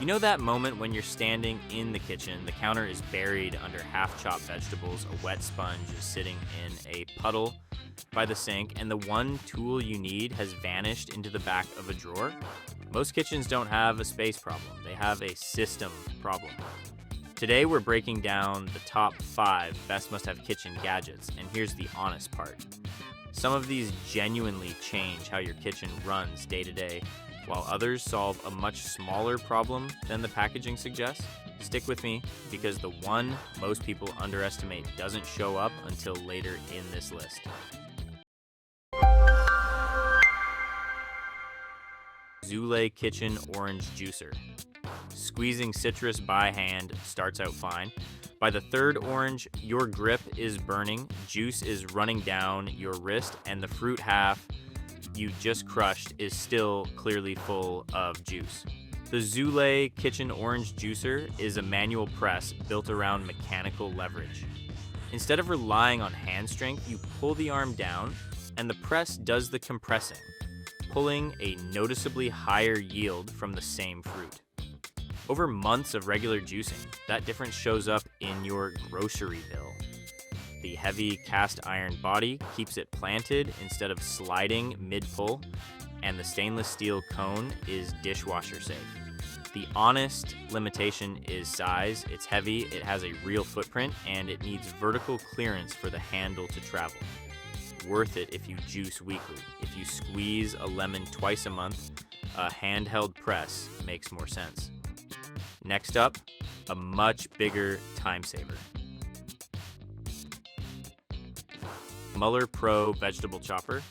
You know that moment when you're standing in the kitchen, the counter is buried under half-chopped vegetables, a wet sponge is sitting in a puddle by the sink, and the one tool you need has vanished into the back of a drawer? Most kitchens don't have a space problem. They have a system problem. Today we're breaking down the top 5 best must-have kitchen gadgets, and here's the honest part. Some of these genuinely change how your kitchen runs day to day, while others solve a much smaller problem than the packaging suggests. Stick with me, because the one most people underestimate doesn't show up until later in this list. Zule Kitchen Orange Juicer. Squeezing citrus by hand starts out fine. By the third orange, your grip is burning, juice is running down your wrist, and the fruit half you just crushed is still clearly full of juice. The Zule Kitchen Orange Juicer is a manual press built around mechanical leverage. Instead of relying on hand strength, you pull the arm down, and the press does the compressing, pulling a noticeably higher yield from the same fruit. Over months of regular juicing, that difference shows up in your grocery bill. The heavy cast iron body keeps it planted instead of sliding mid-pull, and the stainless steel cone is dishwasher safe. The honest limitation is size. It's heavy, it has a real footprint, and it needs vertical clearance for the handle to travel. Worth it if you juice weekly. If you squeeze a lemon twice a month, a handheld press makes more sense. Next up, a much bigger time saver. Muller Pro Vegetable Chopper.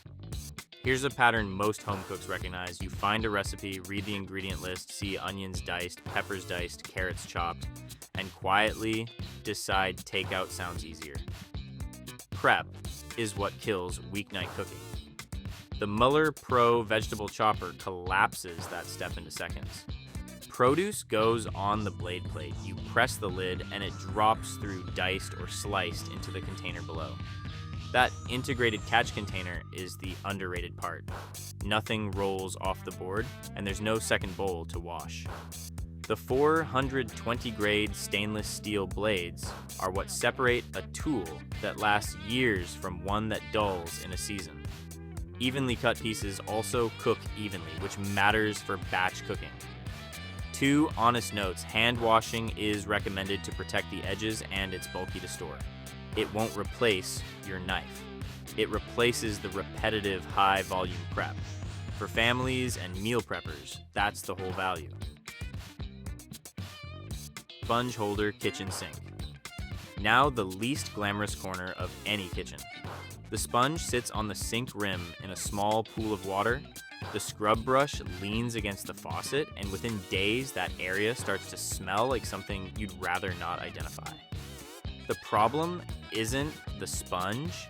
Here's a pattern most home cooks recognize. You find a recipe, read the ingredient list, see onions diced, peppers diced, carrots chopped, and quietly decide takeout sounds easier. Prep is what kills weeknight cooking. The Muller Pro Vegetable Chopper collapses that step into seconds. Produce goes on the blade plate. You press the lid and it drops through diced or sliced into the container below. That integrated catch container is the underrated part. Nothing rolls off the board, and there's no second bowl to wash. The 420 grade stainless steel blades are what separate a tool that lasts years from one that dulls in a season. Evenly cut pieces also cook evenly, which matters for batch cooking. 2 honest notes: hand washing is recommended to protect the edges, and it's bulky to store. It won't replace your knife. It replaces the repetitive high volume prep. For families and meal preppers, that's the whole value. Sponge holder kitchen sink. Now the least glamorous corner of any kitchen. The sponge sits on the sink rim in a small pool of water. The scrub brush leans against the faucet, and within days, that area starts to smell like something you'd rather not identify. The problem isn't the sponge,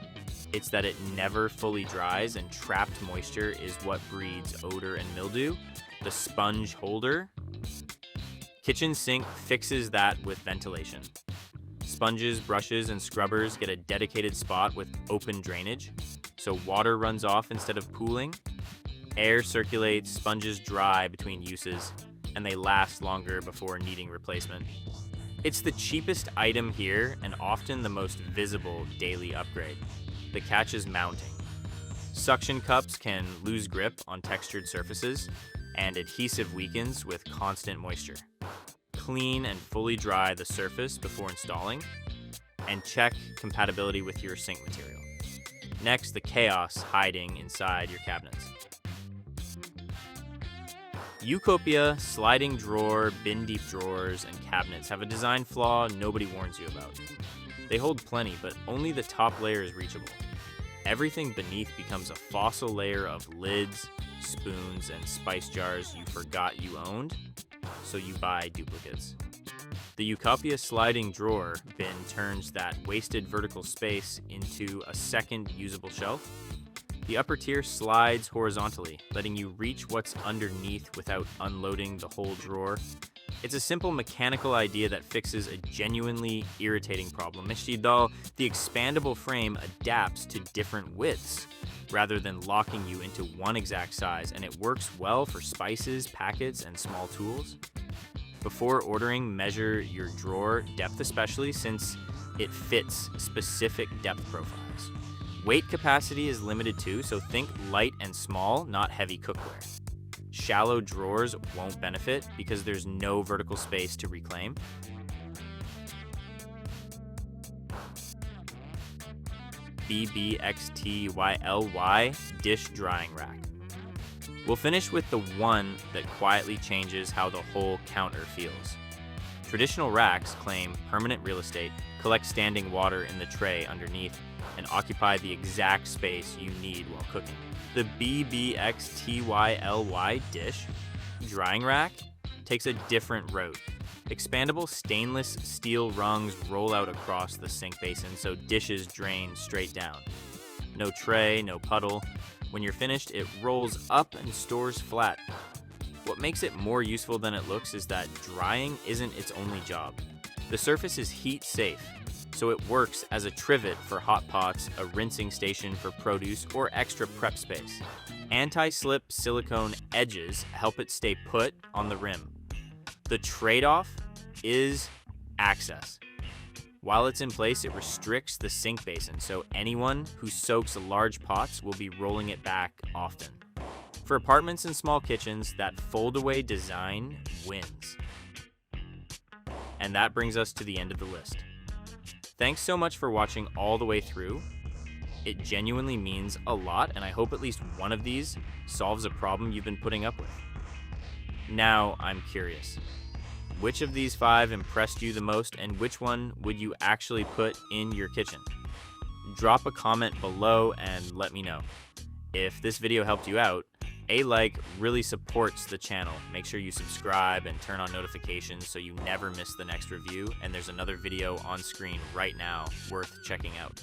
it's that it never fully dries, and trapped moisture is what breeds odor and mildew. The sponge holder kitchen sink fixes that with ventilation. Sponges, brushes, and scrubbers get a dedicated spot with open drainage, so water runs off instead of pooling. Air circulates, sponges dry between uses, and they last longer before needing replacement. It's the cheapest item here and often the most visible daily upgrade. The catch is mounting. Suction cups can lose grip on textured surfaces, and adhesive weakens with constant moisture. Clean and fully dry the surface before installing, and check compatibility with your sink material. Next, the chaos hiding inside your cabinets. Eucopia sliding drawer, bin deep drawers, and cabinets have a design flaw nobody warns you about. They hold plenty, but only the top layer is reachable. Everything beneath becomes a fossil layer of lids, spoons, and spice jars you forgot you owned, so you buy duplicates. The Eucopia sliding drawer bin turns that wasted vertical space into a second usable shelf. The upper tier slides horizontally, letting you reach what's underneath without unloading the whole drawer. It's a simple mechanical idea that fixes a genuinely irritating problem. The expandable frame adapts to different widths rather than locking you into one exact size, and it works well for spices, packets, and small tools. Before ordering, measure your drawer depth, especially since it fits specific depth profiles. Weight capacity is limited too, so think light and small, not heavy cookware. Shallow drawers won't benefit because there's no vertical space to reclaim. BBXTYLY dish drying rack. We'll finish with the one that quietly changes how the whole counter feels. Traditional racks claim permanent real estate, collect standing water in the tray underneath, and occupy the exact space you need while cooking. The BBXTYLY dish drying rack takes a different route. Expandable stainless steel rungs roll out across the sink basin so dishes drain straight down. No tray, no puddle. When you're finished, it rolls up and stores flat. What makes it more useful than it looks is that drying isn't its only job. The surface is heat safe, so it works as a trivet for hot pots, a rinsing station for produce, or extra prep space. Anti-slip silicone edges help it stay put on the rim. The trade-off is access. While it's in place, it restricts the sink basin, so anyone who soaks large pots will be rolling it back often. For apartments and small kitchens, that fold-away design wins. And that brings us to the end of the list. Thanks so much for watching all the way through. It genuinely means a lot, and I hope at least one of these solves a problem you've been putting up with. Now, I'm curious. Which of these 5 impressed you the most, and which one would you actually put in your kitchen? Drop a comment below and let me know. If this video helped you out, a like really supports the channel. Make sure you subscribe and turn on notifications so you never miss the next review, and there's another video on screen right now worth checking out.